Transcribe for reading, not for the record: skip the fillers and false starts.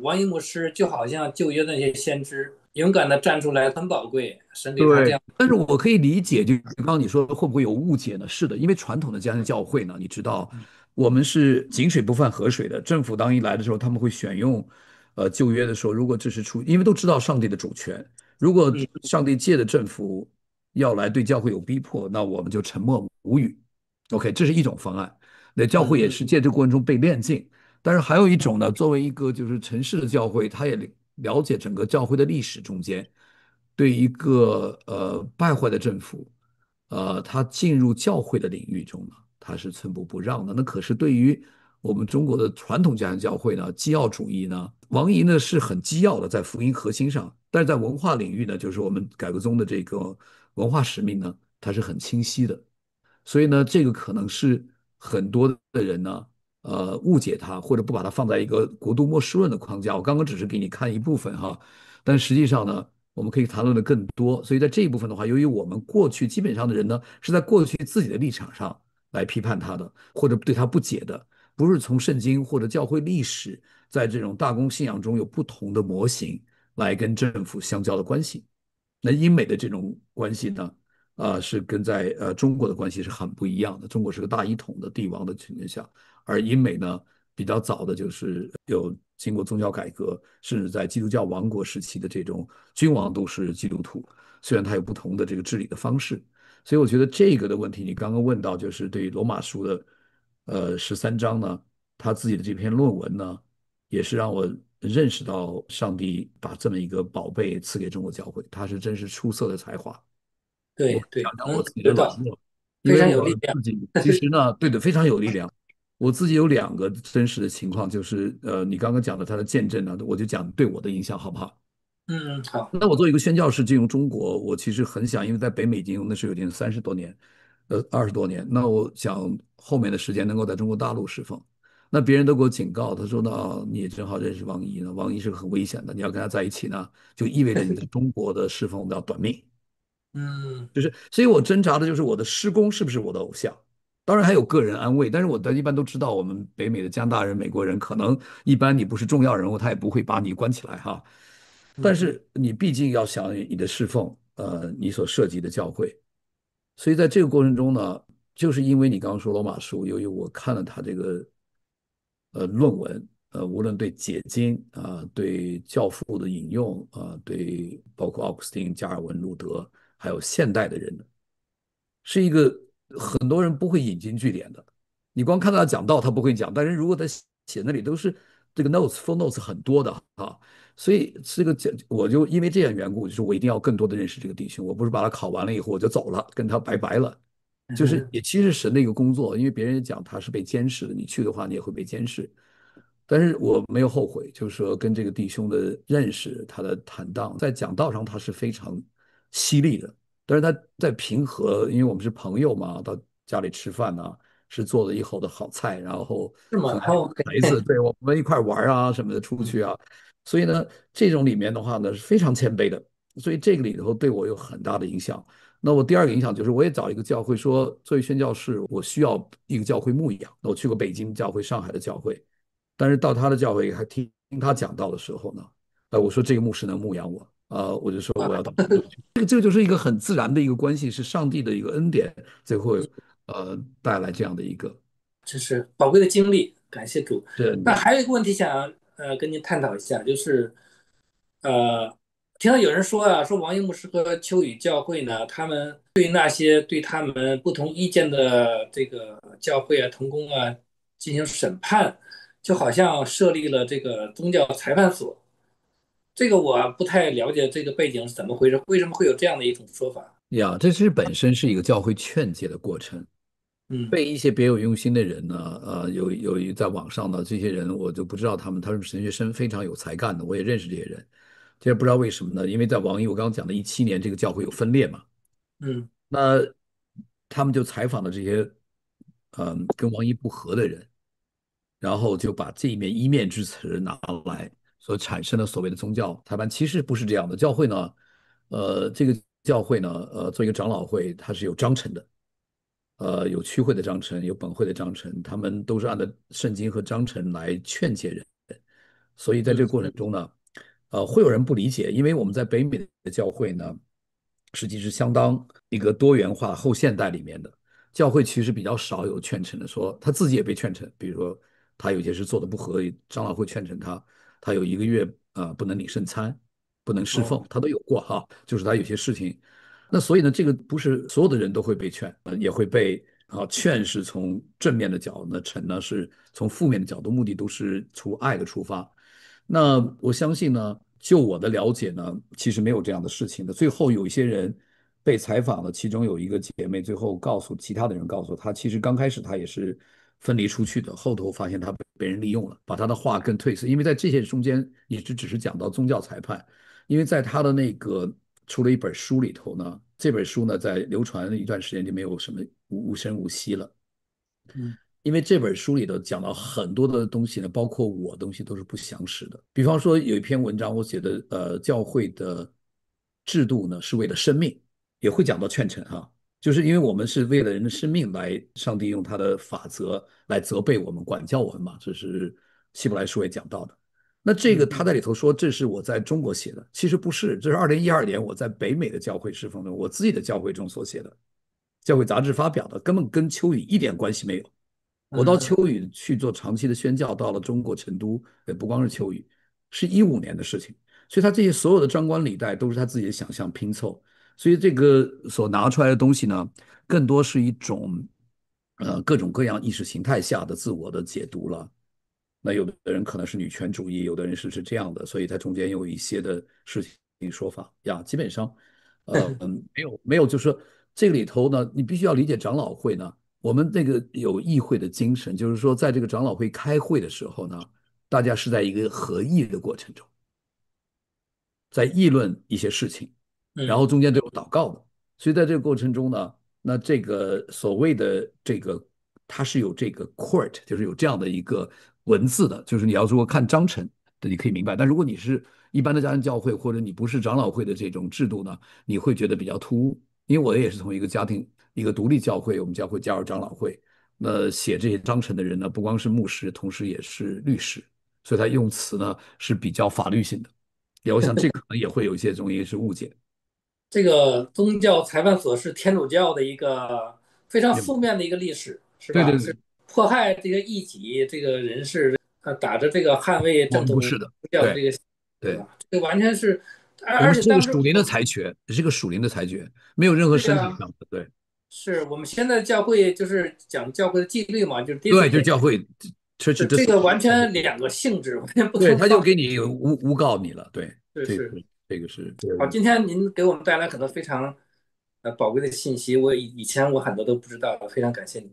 王一牧師就好像舊約的那些先知，勇敢的站出来，很宝貴，神给他这对，样。但是我可以理解，就刚刚你说会不会有误解呢？是的，因为传统的家庭教会呢，你知道，我们是井水不犯河水的。政府当一来的时候，他们会选用，旧约的时候，如果这是出，因为都知道上帝的主权，如果嗯上帝借的政府要来对教会有逼迫，那我们就沉默无语。OK，这是一种方案。那教会嗯也是借这个过程中被炼净，但是还有一种呢，作为一个就是城市的教会，他也了解整个教会的历史中间。对一个败坏的政府，他进入教会的领域中呢，他是寸步不让的。那可是对于我们中国的传统家庭教会呢，基要主義呢，王怡呢是很基要的，在福音核心上，但是在文化领域呢，就是我們改革宗的這個文化使命呢，它是很清晰的。所以呢，這個可能是很多的人呢，誤解它，或者不把它放在一個國度末世論的框架。我剛剛只是給你看一部分哈，但實際上呢，我們可以談論的更多。所以在這一部分的話，由於我們過去基本上的人呢，是在過去自己的立場上來批判它的，或者對它不解的，不是從聖經或者教會歷史，在這種大公信仰中有不同的模型來跟政府相交的關係。那英美的這種關係呢？是跟在中國的關係是很不一樣的。中國是個大一統的帝王的情況下，而英美呢比較早的就是有經過宗教改革，甚至在基督教王國時期的這種君王都是基督徒，雖然它有不同的這個治理的方式。所以我覺得這個的問題，你剛剛問到就是對於羅馬書的13章呢，他自己的這篇論文呢，也是讓我認識到上帝把這麼一個寶貝賜給中國教會，他是真是出色的才華。我对对，講講我能自己的感觉到軟弱，因非為常有力量。我自己其實呢，對的，非常有力量。我自己有兩個真實的情況，就是你剛剛講的他的見證呢，我就講對我的影響，好不好？嗯，好。那我作為一個宣教士進入中國，我其實很想，因為在北美經營那時候有點30多年，20多年，那我想後面的時間能夠在中國大陸侍奉。那別人都給我警告，他說呢，你也正好認識王怡呢，王怡是個很危險的，你要跟他在一起呢，就意味着你在中國的侍奉要短命。嗯就是，所以我掙扎的就是我的師公是不是我的偶像？當然還有個人安慰，但是我的一般都知道，我們北美的加拿大人、美國人，可能一般你不是重要人物，他也不會把你關起來哈。但嗯嗯是你畢竟要想你的侍奉，你所涉及的教會，所以在這個過程中呢，就是因為你剛剛說羅馬書，由於我看了他這個論文，無論對解經對教父的引用對包括奧古斯丁、加爾文、路德，還有現代的人，是一個很多人不會引經據典的。你光看他講道，他不會講，但是如果他寫那裡都是這個 notes、full notes 很多的啊，所以這個我就因為這樣緣故，就是我一定要更多的認識這個弟兄，我不是把他考完了以後我就走了，跟他拜拜了。就是嗯也其實是神的一個工作，因為別人講他是被監視的，你去的話你也會被監視。但是我沒有後悔，就是說跟這個弟兄的認識，他的坦蕩，在講道上他是非常犀利的。但是他在平和，因為我們是朋友嘛，到家裡吃飯呢，是做了以後的好菜，然後是嗎？很愛好，OK。孩子，對，我們一塊玩啊什麼的，出嗯去啊。所以呢，這種裡面的話呢，是非常謙卑的。所以這個裡頭對我有很大的影響。那我第二個影響就是，我也找一個教會說，作為宣教士，我需要一個教會牧養。那我去過北京教會、上海的教會，但是到他的教會還聽他講道的時候呢，我說這個牧師能牧養我，我就說啊，我要到杭州去。這個就是一個很自然的一個關係，是上帝的一個恩典，最後帶來這樣的一個這是寶貴的經歷，感謝主。這恩典。那還有一個問題想跟您探討一下，就是呃，聽到有人說啊，說王一牧師和秋雨教會呢，他們對那些對他們不同意見的這個教會啊、同工啊進行審判，就好像設立了這個宗教裁判所。這個我不太了解這個背景是怎麼回事，為什麼會有這樣的一種說法？呀，這其實本身是一個教會勸誡的過程。嗯被一些別有用心的人呢，有在網上呢，這些人我就不知道他們，他們神學生非常有才幹的，我也認識這些人。這也不知道為什麼呢？因為在網易我剛剛講的17年，這個教會有分裂嘛，嗯那他們就採訪了這些跟王一不合的人，然後就把這一面一面之詞拿來，所產生的所謂的宗教裁判，其實不是這樣的。教會呢，這個教會呢，做一個長老會，它是有章程的。有區會的章程，有本會的章程，他們都是按照聖經和章程來勸誡人。所以在这个过程中呢，会有人不理解，因為我們在北美的教會呢，實際是相當一個多元化後現代裡面的教會，其實比較少有勸臣的說，他自己也被勸臣，比如說他有些事做的不合理，長老會勸臣他，他有1個月不能領聖餐，不能侍奉，哦，他都有過哈，就是他有些事情。那所以呢，這個不是所有的人都會被勸，也會被勸是從正面的角度，那臣呢是從負面的角度，目的都是從愛的出發。那我相信呢，就我的了解呢，其實沒有這樣的事情的。最後有一些人被採訪了，其中有一個姐妹最後告訴其他的人，告訴她，其實剛開始她也是分離出去的，後頭發現她被人利用了，把她的話更褪色。因為在這些中間也只是講到宗教裁判，因為在她的那個出了一本書裡頭呢，這本書呢在流傳了一段時間就沒有什麼無聲無息了。嗯因為這本書裡頭講到很多的東西呢，包括我東西都是不詳實的。比方說有一篇文章我寫的，教會的制度呢是為了生命，也會講到勸臣哈，就是因為我們是為了人的生命來，上帝用他的法則來責備我們、管教我們嘛，這是希伯來書也講到的。那這個他在裡頭說這是我在中國寫的，其實不是，這是2012年我在北美的教會侍奉中，我自己的教會中所寫的，教會雜誌發表的，根本跟秋雨一點關係沒有。我到嗯秋雨去做長期的宣教，到了中國成都，也不光是秋雨，是15年的事情。所以他這些所有的張冠李戴都是他自己的想象拼湊，所以這個所拿出來的東西呢，更多是一種各種各樣意識形態下的自我的解讀了。那有的人可能是女權主義，有的人是這樣的，所以它中間有一些的事情說法呀，基本上沒有，就是說這個裡頭呢，你必須要理解長老會呢。我們那個有議會的精神，就是說，在這個長老會開會的時候呢，大家是在一個合議的過程中，在議論一些事情，然後嗯中間都有禱告的，所以在這個過程中呢，那這個所謂的這個，它是有這個 court，就是有這樣的一個文字的，就是你要如果看章程的，你可以明白。但如果你是一般的家庭教會，或者你不是長老會的這種制度呢，你會覺得比較突兀。因為我也是從一個家庭，一個獨立教會，我們教會加入長老會，那寫這些章程的人呢，不光是牧師，同時也是律師，所以他用詞呢是比較法律性的。也我想這可能也會有一些東西是誤解。這個宗教裁判所是天主教的一個非常負面的一個歷史，是吧？是對對對，迫害這個異己這個人士，打着這個捍衛我正統宗們不是的，對教的這個，對對，吧？這個完全是，而我們是這個而且當時屬靈的裁決，是個屬靈的裁決，沒有任何對呀，身體上的，對是我們現在教會就是講教會的紀律嘛，就是 對，就是 discipline，教會 church 是這個 discipline，完全兩個性質，完全不對，同方面。他就給你誣告你了，對，這個是是。這個是好，今天您給我們帶來很多非常寶貴的信息，我以前我很多都不知道，非常感謝你。